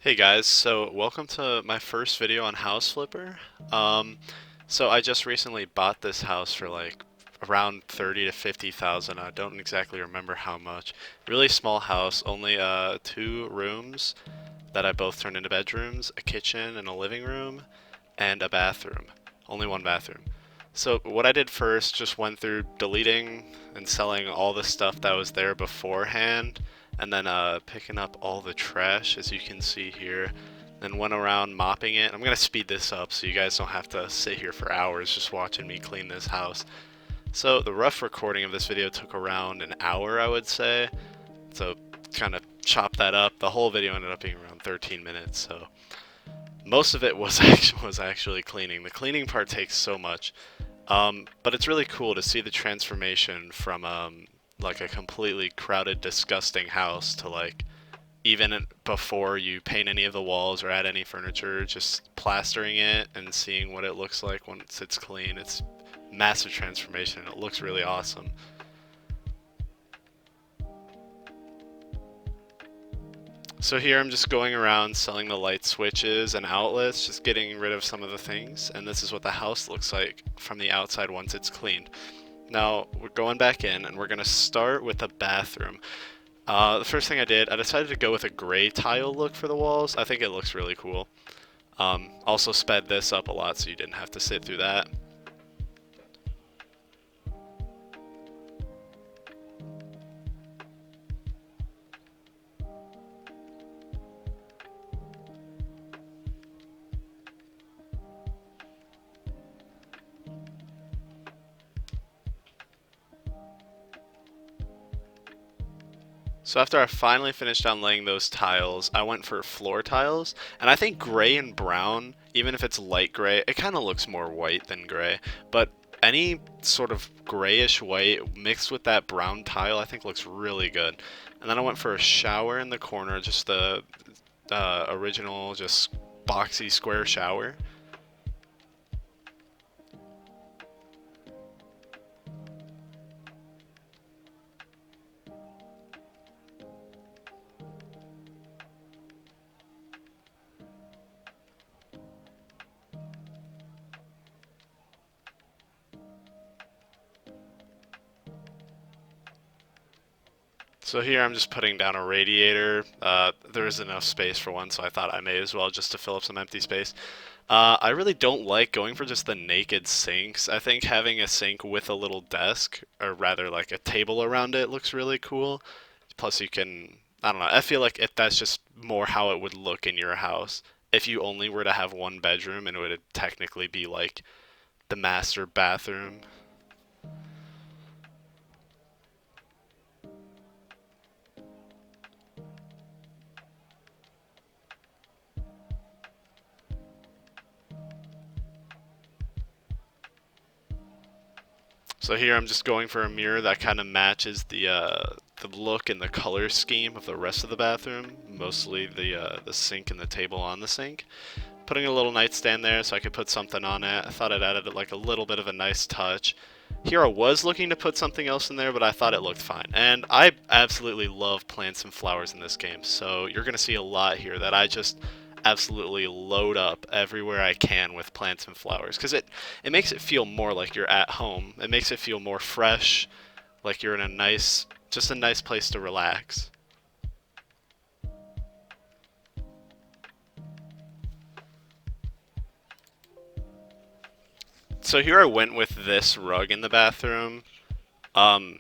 Hey guys, so welcome to my first video on House Flipper. Um, so I just recently bought this house for like around 30 to 50,000. I don't exactly remember how much. Really small house, only two rooms that I both turned into bedrooms, a kitchen and a living room, and a bathroom. Only one bathroom. So what I did first, just went through deleting and selling all the stuff that was there beforehand, and then picking up all the trash, as you can see here. Then went around mopping it. I'm gonna speed this up so you guys don't have to sit here for hours just watching me clean this house. So the rough recording of this video took around an hour, I would say. So kind of chop that up. The whole video ended up being around 13 minutes. So most of it was actually cleaning. The cleaning part takes so much. But it's really cool to see the transformation from like a completely crowded, disgusting house to like even before you paint any of the walls or add any furniture, just plastering it and seeing what it looks like once it's clean. It's massive transformation. It looks really awesome. So here I'm just going around selling the light switches and outlets, just getting rid of some of the things, and this is what the house looks like from the outside once it's cleaned. Now we're going back in and we're going to start with the bathroom. The first thing I did, I decided to go with a gray tile look for the walls. I think it looks really cool. Also sped this up a lot so you didn't have to sit through that. So after I finally finished on laying those tiles, I went for floor tiles, and I think gray and brown, even if it's light gray, it kind of looks more white than gray, but any sort of grayish white mixed with that brown tile I think looks really good. And then I went for a shower in the corner, just the original, just boxy square shower. So here I'm just putting down a radiator. There is enough space for one, so I thought I may as well just to fill up some empty space. I really don't like going for just the naked sinks. I think having a sink with a little desk, or rather like a table around it, looks really cool. Plus you can, I don't know, I feel like if that's just more how it would look in your house. If you only were to have one bedroom and it would technically be like the master bathroom. So here I'm just going for a mirror that kind of matches the look and the color scheme of the rest of the bathroom, mostly the sink and the table on the sink. Putting a little nightstand there so I could put something on it. I thought it added like a little bit of a nice touch. Here I was looking to put something else in there, but I thought it looked fine. And I absolutely love plants and flowers in this game, so you're going to see a lot here that I just absolutely load up everywhere I can with plants and flowers because it makes it feel more like you're at home. It makes it feel more fresh, like you're in a nice, just a nice place to relax. So here I went with this rug in the bathroom. Um,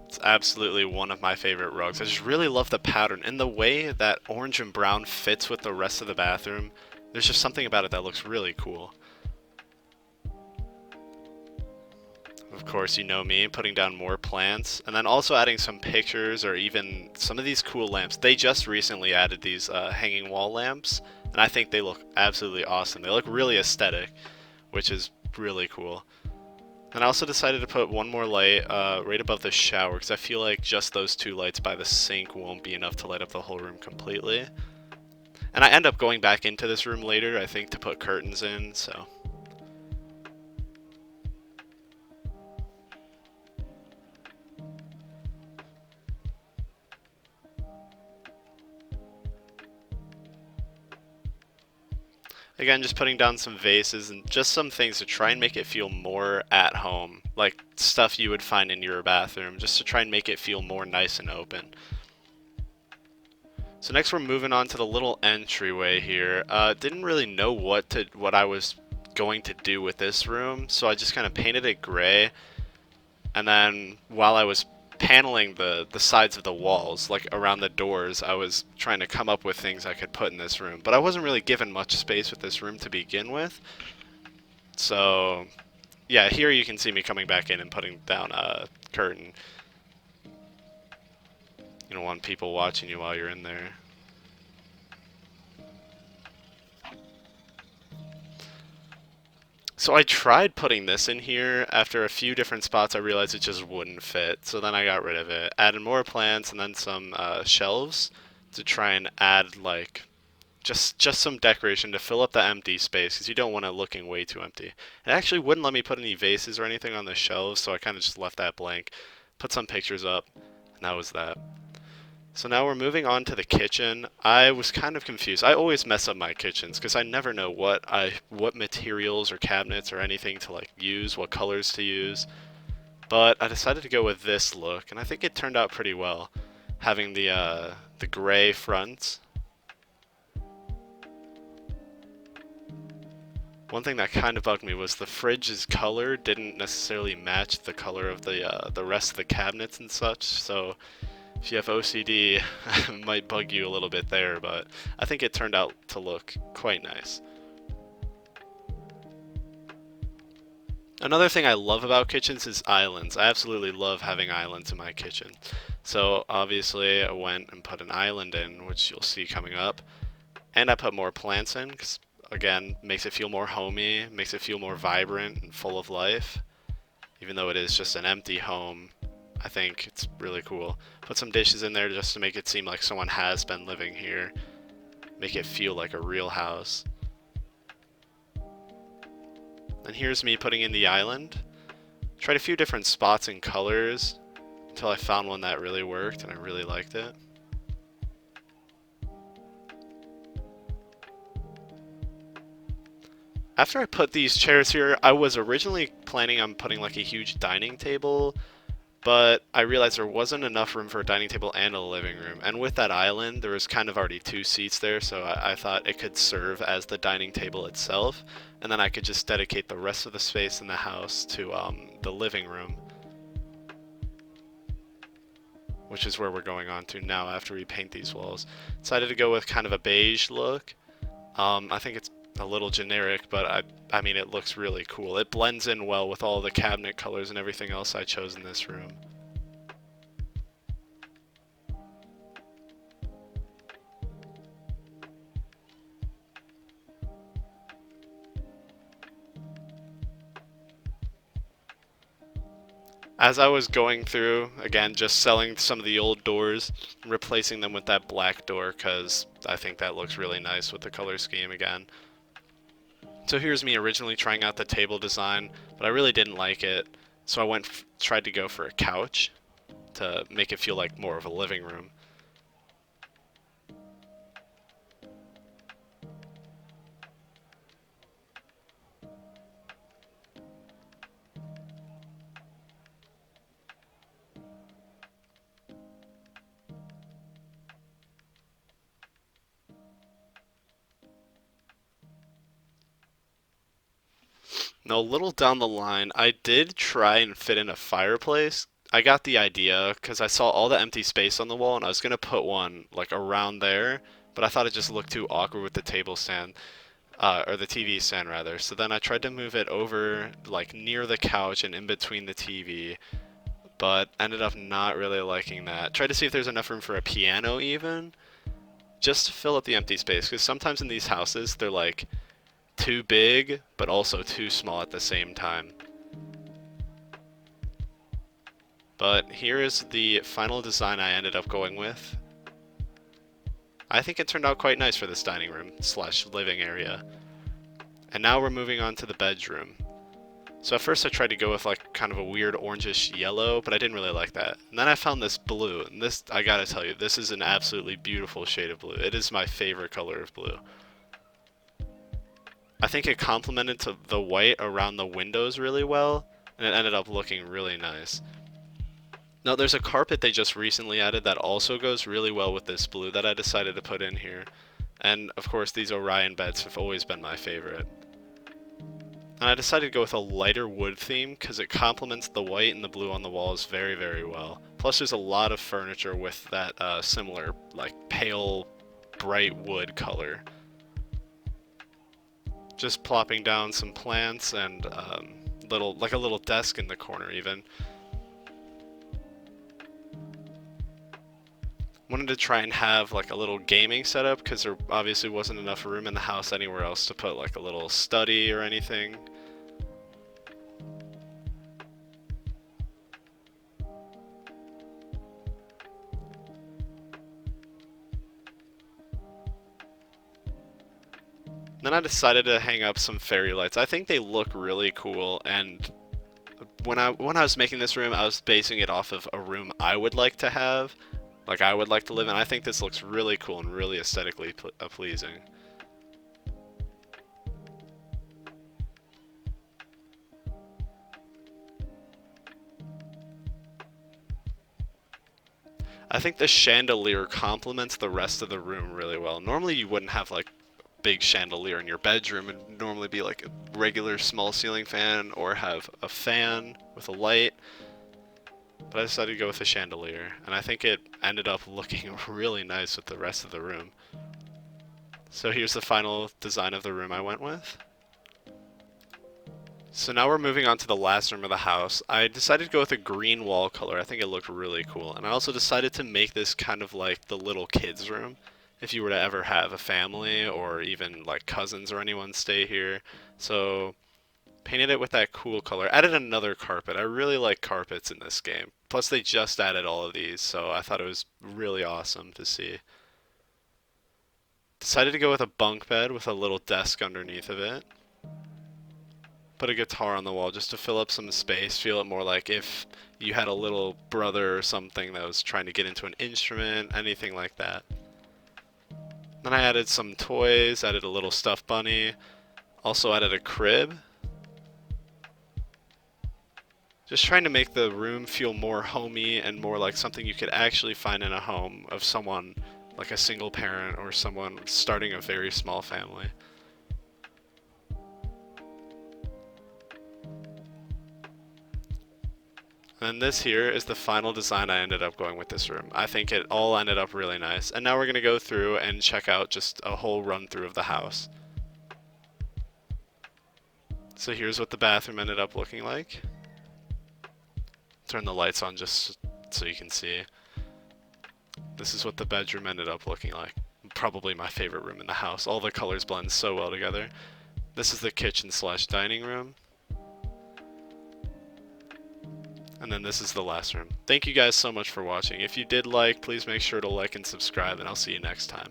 it's absolutely one of my favorite rugs. I just really love the pattern and the way that orange and brown fits with the rest of the bathroom. There's just something about it that looks really cool. Of course, you know me, putting down more plants, and then also adding some pictures or even some of these cool lamps. They just recently added these hanging wall lamps, and I think they look absolutely awesome. They look really aesthetic, which is really cool. And I also decided to put one more light right above the shower because I feel like just those two lights by the sink won't be enough to light up the whole room completely. And I end up going back into this room later, I think, to put curtains in, so. Again, just putting down some vases and just some things to try and make it feel more at home, like stuff you would find in your bathroom, just to try and make it feel more nice and open. So next we're moving on to the little entryway here. Didn't really know what I was going to do with this room, so I just kind of painted it gray. And then while I was paneling the sides of the walls, like around the doors, I was trying to come up with things I could put in this room. But I wasn't really given much space with this room to begin with. So yeah, here you can see me coming back in and putting down a curtain. You don't want people watching you while you're in there. So I tried putting this in here. After a few different spots, I realized it just wouldn't fit. So then I got rid of it. Added more plants and then some shelves to try and add like just some decoration to fill up the empty space because you don't want it looking way too empty. It actually wouldn't let me put any vases or anything on the shelves, so I kind of just left that blank. Put some pictures up, and that was that. So now we're moving on to the kitchen. I was kind of confused. I always mess up my kitchens because I never know what materials or cabinets or anything to like use, what colors to use. But I decided to go with this look, and I think it turned out pretty well. Having the gray fronts. One thing that kind of bugged me was the fridge's color didn't necessarily match the color of the rest of the cabinets and such, so if you have OCD, it might bug you a little bit there, but I think it turned out to look quite nice. Another thing I love about kitchens is islands. I absolutely love having islands in my kitchen. So obviously I went and put an island in, which you'll see coming up, and I put more plants in, because again, makes it feel more homey, makes it feel more vibrant and full of life. Even though it is just an empty home, I think it's really cool. Put some dishes in there just to make it seem like someone has been living here. Make it feel like a real house. And here's me putting in the island. Tried a few different spots and colors until I found one that really worked and I really liked it. After I put these chairs here, I was originally planning on putting like a huge dining table, but I realized there wasn't enough room for a dining table and a living room. And with that island, there was kind of already two seats there, so I thought it could serve as the dining table itself, and then I could just dedicate the rest of the space in the house to the living room, which is where we're going on to now after we paint these walls. Decided to go with kind of a beige look. I think it's a little generic, but I mean it looks really cool. It blends in well with all the cabinet colors and everything else I chose in this room. As I was going through, again, just selling some of the old doors, replacing them with that black door because I think that looks really nice with the color scheme again. So here's me originally trying out the table design, but I really didn't like it, so I tried to go for a couch to make it feel like more of a living room. Now, a little down the line, I did try and fit in a fireplace. I got the idea because I saw all the empty space on the wall and I was going to put one like around there, but I thought it just looked too awkward with the table stand, or the TV stand rather. So then I tried to move it over like near the couch and in between the TV, but ended up not really liking that. Tried to see if there's enough room for a piano even, just to fill up the empty space because sometimes in these houses they're like too big, but also too small at the same time. But here is the final design I ended up going with. I think it turned out quite nice for this dining room slash living area. And now we're moving on to the bedroom. So at first I tried to go with like kind of a weird orangish yellow, but I didn't really like that. And then I found this blue, and this, I gotta tell you, this is an absolutely beautiful shade of blue. It is my favorite color of blue. I think it complemented to the white around the windows really well, and it ended up looking really nice. Now there's a carpet they just recently added that also goes really well with this blue that I decided to put in here. And of course these Orion beds have always been my favorite. And I decided to go with a lighter wood theme because it complements the white and the blue on the walls very, very well. Plus there's a lot of furniture with that similar, like, pale, bright wood color. Just plopping down some plants and like a little desk in the corner even. Wanted to try and have like a little gaming setup because there obviously wasn't enough room in the house anywhere else to put like a little study or anything. Then I decided to hang up some fairy lights. I think they look really cool, and when I was making this room, I was basing it off of a room I would like to have, like I would like to live in. I think this looks really cool and really aesthetically pleasing. I think the chandelier complements the rest of the room really well. Normally you wouldn't have like big chandelier in your bedroom. It'd normally be like a regular small ceiling fan or have a fan with a light. But I decided to go with a chandelier, and I think it ended up looking really nice with the rest of the room. So here's the final design of the room I went with. So now we're moving on to the last room of the house. I decided to go with a green wall color. I think it looked really cool. And I also decided to make this kind of like the little kids room. If you were to ever have a family or even like cousins or anyone stay here. So painted it with that cool color. Added another carpet. I really like carpets in this game. Plus they just added all of these, so I thought it was really awesome to see. Decided to go with a bunk bed with a little desk underneath of it. Put a guitar on the wall just to fill up some space, feel it more like if you had a little brother or something that was trying to get into an instrument, anything like that. Then I added some toys, added a little stuffed bunny, also added a crib. Just trying to make the room feel more homey and more like something you could actually find in a home of someone like a single parent or someone starting a very small family. And this here is the final design I ended up going with this room. I think it all ended up really nice. And now we're going to go through and check out just a whole run through of the house. So here's what the bathroom ended up looking like. Turn the lights on just so you can see. This is what the bedroom ended up looking like. Probably my favorite room in the house. All the colors blend so well together. This is the kitchen slash dining room. And then this is the last room. Thank you guys so much for watching. If you did like, please make sure to like and subscribe, and I'll see you next time.